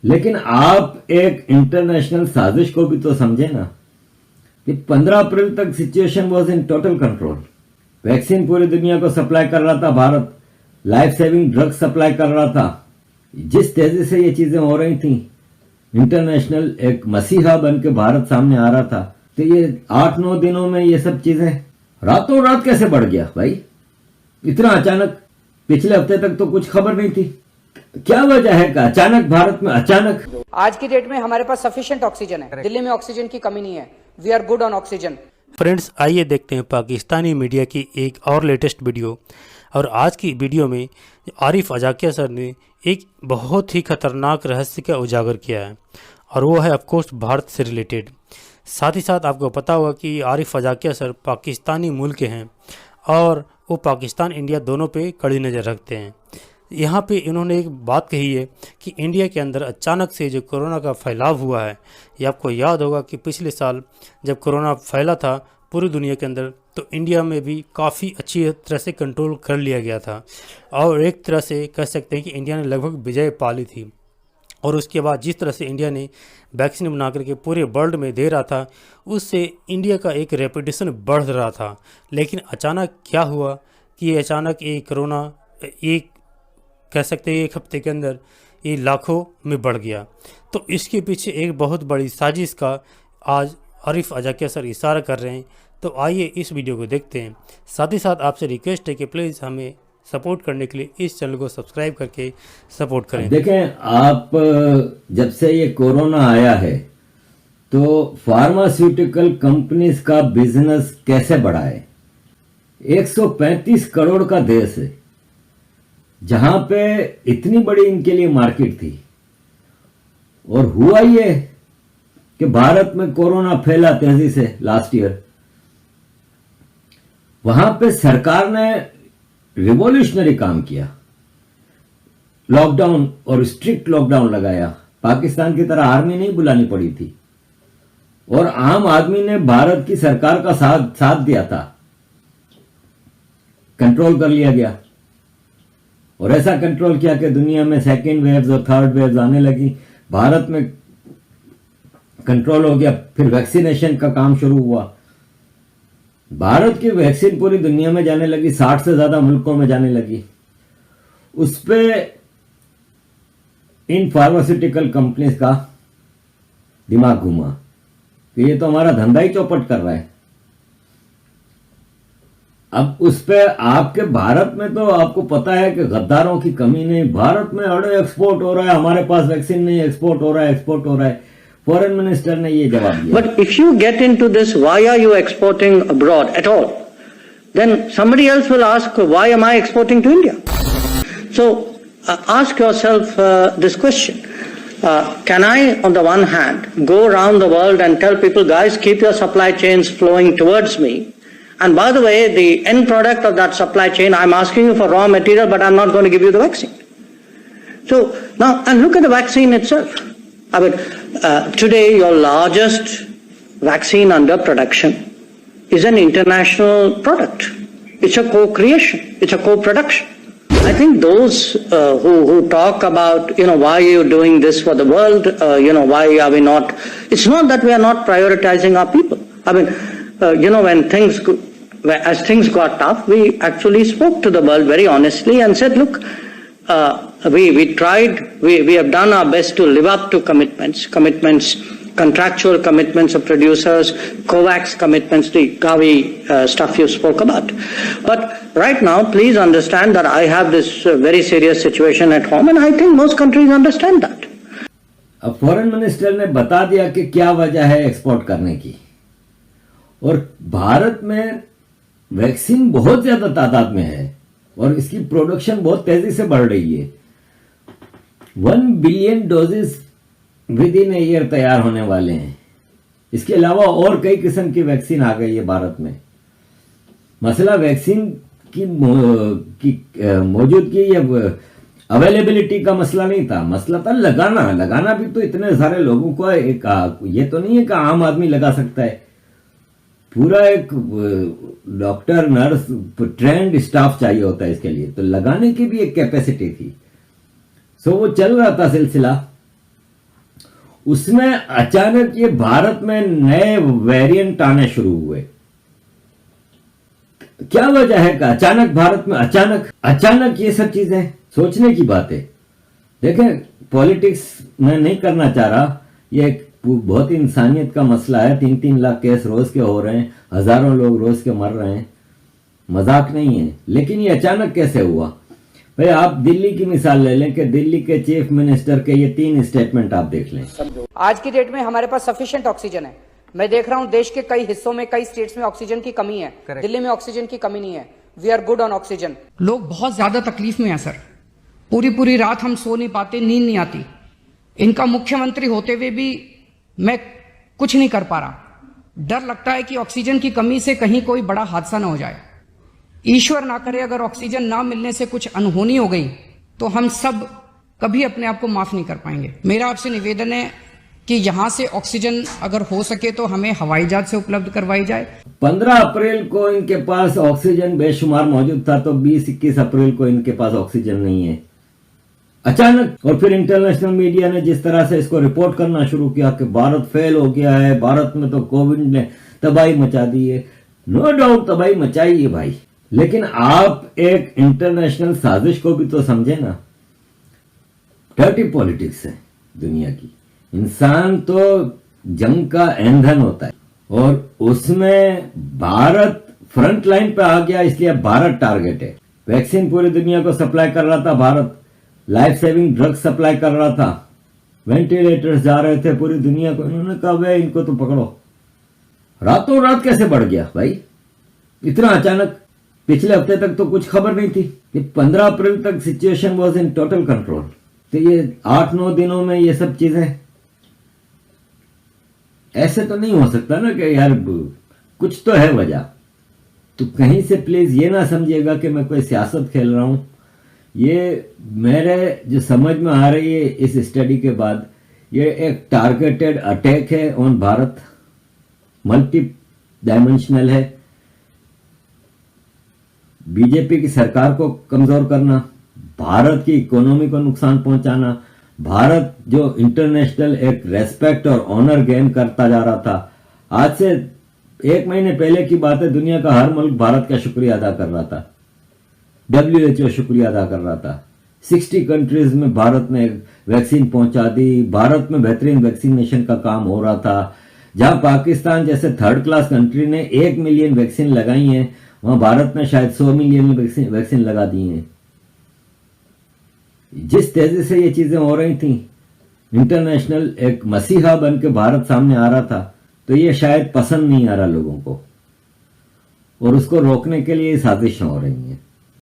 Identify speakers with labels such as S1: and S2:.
S1: लेकिन आप एक इंटरनेशनल साजिश को भी तो समझे ना कि 15 अप्रैल तक situation was in total control. Vaccine पूरी दुनिया को सप्लाई कर रहा था Bharat, life saving drug supply कर रहा था। जिस तेजी से ये चीजें हो रही थी, इंटरनेशनल एक मसीहा बन के भारत सामने आ रहा था, तो ये 8-9 दिनों में ये सब चीजें रातों रात कैसे बढ़ गया भाई, इतना अचानक? पिछले हफ्ते तक तो कुछ खबर नहीं थी। क्या वजह है कि अचानक भारत में अचानक?
S2: आज की डेट में हमारे पास सफिशिएंट ऑक्सीजन है, दिल्ली में ऑक्सीजन की कमी नहीं है। We are good on oxygen.
S3: Friends, आइए देखते हैं पाकिस्तानी मीडिया की एक और लेटेस्ट वीडियो। और आज की वीडियो में आरिफ अजाकिया सर ने एक बहुत ही खतरनाक रहस्य का उजागर किया है, और वो है ऑफकोर्स भारत से रिलेटेड। साथ ही साथ आपको पता होगा कि आरिफ अजाकिया सर पाकिस्तानी मूल के हैं और वो पाकिस्तान इंडिया दोनों पे कड़ी नज़र रखते हैं। यहाँ पे इन्होंने एक बात कही है कि इंडिया के अंदर अचानक से जो कोरोना का फैलाव हुआ है, ये आपको याद होगा कि पिछले साल जब कोरोना फैला था पूरी दुनिया के अंदर, तो इंडिया में भी काफ़ी अच्छी तरह से कंट्रोल कर लिया गया था, और एक तरह से कह सकते हैं कि इंडिया ने लगभग विजय पा ली थी। और उसके बाद जिस तरह से इंडिया ने वैक्सीन बना करके पूरे वर्ल्ड में दे रहा था, उससे इंडिया का एक रेपुटेशन बढ़ रहा था। लेकिन अचानक क्या हुआ कि ये अचानक ये कोरोना एक कह सकते हैं एक हफ्ते के अंदर ये लाखों में बढ़ गया। तो इसके पीछे एक बहुत बड़ी साजिश का आज आरिफ अजाकिया सर इशारा कर रहे हैं। तो आइए इस वीडियो को देखते हैं। साथ ही साथ आपसे रिक्वेस्ट है कि प्लीज़ हमें सपोर्ट करने के लिए इस चैनल को सब्सक्राइब करके सपोर्ट करें।
S1: देखें, आप जब से ये कोरोना आया है तो फार्मास्यूटिकल कंपनीज का बिजनेस कैसे बढ़ा है। 135 करोड़ का देश है जहां पे इतनी बड़ी इनके लिए मार्केट थी, और हुआ ये कि भारत में कोरोना फैला तेजी से लास्ट ईयर। वहां पे सरकार ने रिवॉल्यूशनरी काम किया, लॉकडाउन और स्ट्रिक्ट लॉकडाउन लगाया। पाकिस्तान की तरह आर्मी नहीं बुलानी पड़ी थी, और आम आदमी ने भारत की सरकार का साथ दिया था, कंट्रोल कर लिया गया। और ऐसा कंट्रोल किया कि दुनिया में सेकेंड वेव्स और थर्ड वेव्स आने लगी, भारत में कंट्रोल हो गया। फिर वैक्सीनेशन का काम शुरू हुआ, भारत की वैक्सीन पूरी दुनिया में जाने लगी, 60 से ज्यादा मुल्कों में जाने लगी। उस पे इन फार्मास्यूटिकल कंपनीज का दिमाग घुमा कि ये तो हमारा धंधा ही चौपट कर रहा है। अब उस पे आपके भारत में तो आपको पता है कि गद्दारों की कमी नहीं। भारत में अड़े एक्सपोर्ट हो रहा है, हमारे पास वैक्सीन नहीं, एक्सपोर्ट हो रहा है। फॉरेन मिनिस्टर ने ये जवाब दिया।
S4: But if you get into this, why are you exporting abroad at all? Then somebody else will ask, why am I exporting to India? So ask yourself this question. Can I, on the one hand, go around the world and tell people, guys, keep your supply chains flowing towards me? And by the way, the end product of that supply chain, I'm asking you for raw material, but I'm not going to give you the vaccine. So now, and look at the vaccine itself. I mean, today your largest vaccine under production is an international product. It's a co-creation. It's a co-production. I think those who talk about, why are you doing this for the world? Why are we not? It's not that we are not prioritizing our people. I mean, when as things got tough, we actually spoke to the world very honestly and said, look, we tried, we have done our best to live up to commitments, contractual commitments of producers, COVAX commitments, the Gavi stuff you spoke about. But right now, please understand that I have this very serious situation at home, and I think most countries understand that.
S1: अब foreign minister ने बता दिया कि क्या वजह है export करने की, और भारत में वैक्सीन बहुत ज्यादा तादाद में है और इसकी प्रोडक्शन बहुत तेजी से बढ़ रही है। 1 billion doses with in a year तैयार होने वाले हैं। इसके अलावा और कई किस्म की वैक्सीन आ गई है भारत में। मसला वैक्सीन की मौजूदगी या अवेलेबिलिटी का मसला नहीं था, मसला था लगाना भी तो इतने सारे लोगों को ये तो नहीं है कि आम आदमी लगा सकता है। पूरा एक डॉक्टर, नर्स, ट्रेंड स्टाफ चाहिए होता है इसके लिए, तो लगाने की भी एक कैपेसिटी थी। सो वो चल रहा था सिलसिला। उसमें अचानक ये भारत में नए वेरिएंट आने शुरू हुए। क्या वजह है कि अचानक भारत में अचानक ये सब चीजें, सोचने की बात है। देखें, पॉलिटिक्स मैं नहीं करना चाह रहा, ये एक बहुत ही इंसानियत का मसला है। 3-3 लाख केस रोज के हो रहे हैं, हजारों लोग रोज के मर रहे हैं, मजाक नहीं है। लेकिन ये अचानक कैसे हुआ? भाई आप दिल्ली की मिसाल ले लें कि दिल्ली के चीफ मिनिस्टर के ये 3 स्टेटमेंट आप देख लें।
S2: आज की डेट में हमारे पास सफिशिएंट ऑक्सीजन है। मैं देख रहा हूं देश के कई हिस्सों में, कई स्टेट्स में ऑक्सीजन की कमी है। दिल्ली में ऑक्सीजन की कमी नहीं है। We are good on oxygen. लोग बहुत ज्यादा तकलीफ में है सर। पूरी रात हम सो नहीं पाते, नींद नहीं आती। इनका मुख्यमंत्री होते हुए भी मैं कुछ नहीं कर पा रहा। डर लगता है कि ऑक्सीजन की कमी से कहीं कोई बड़ा हादसा ना हो जाए। ईश्वर ना करे अगर ऑक्सीजन ना मिलने से कुछ अनहोनी हो गई तो हम सब कभी अपने आप को माफ नहीं कर पाएंगे। मेरा आपसे निवेदन है कि यहां से ऑक्सीजन अगर हो सके तो हमें हवाई जहाज से उपलब्ध करवाई जाए।
S1: 15 अप्रैल को इनके पास ऑक्सीजन बेशुमार मौजूद था, तो 20-21 अप्रैल को इनके पास ऑक्सीजन नहीं है अचानक। और फिर इंटरनेशनल मीडिया ने जिस तरह से इसको रिपोर्ट करना शुरू किया कि भारत फेल हो गया है, भारत में तो कोविड ने तबाही मचा दी है। नो डाउट तबाही मचाई है भाई, लेकिन आप एक इंटरनेशनल साजिश को भी तो समझे ना। डर्टी पॉलिटिक्स है दुनिया की। इंसान तो जंग का ईंधन होता है और उसमें भारत फ्रंट लाइन पे आ गया, इसलिए भारत टारगेट है। वैक्सीन पूरी दुनिया को सप्लाई कर रहा था Bharat, life saving drug supply कर रहा था, वेंटिलेटर्स जा रहे थे पूरी दुनिया को। इन्होंने कहा वे इनको तो पकड़ो। रातों रात कैसे बढ़ गया भाई इतना अचानक? पिछले हफ्ते तक तो कुछ खबर नहीं थी। कि 15 अप्रैल तक situation was in total control. तो ये 8-9 दिनों में ये सब चीजें, ऐसे तो नहीं हो सकता ना कि यार कुछ तो है वजह। तो कहीं से प्लीज ये ना समझिएगा कि मैं कोई सियासत खेल रहा हूं। ये मेरे जो समझ में आ रही है इस स्टडी के बाद, ये एक टारगेटेड अटैक है ऑन भारत, मल्टी डायमेंशनल है। बीजेपी की सरकार को कमजोर करना, भारत की इकोनॉमी को नुकसान पहुंचाना, भारत जो इंटरनेशनल एक रेस्पेक्ट और ऑनर गेन करता जा रहा था। आज से 1 महीने पहले की बात है, दुनिया का हर मुल्क भारत का शुक्रिया अदा कर रहा था, WHO शुक्रिया अदा कर रहा था। 60 कंट्रीज में भारत ने वैक्सीन पहुंचा दी। भारत में बेहतरीन वैक्सीनेशन का काम हो रहा था। जहां पाकिस्तान जैसे 3rd क्लास कंट्री ने 1 मिलियन वैक्सीन लगाई है, वहां भारत ने शायद 100 मिलियन वैक्सीन लगा दी है। जिस तेजी से ये चीजें हो रही थी, इंटरनेशनल एक मसीहा बन के भारत सामने आ रहा था, तो ये शायद पसंद नहीं आ रहा लोगों को, और उसको रोकने के लिए साजिशें हो रही हैं।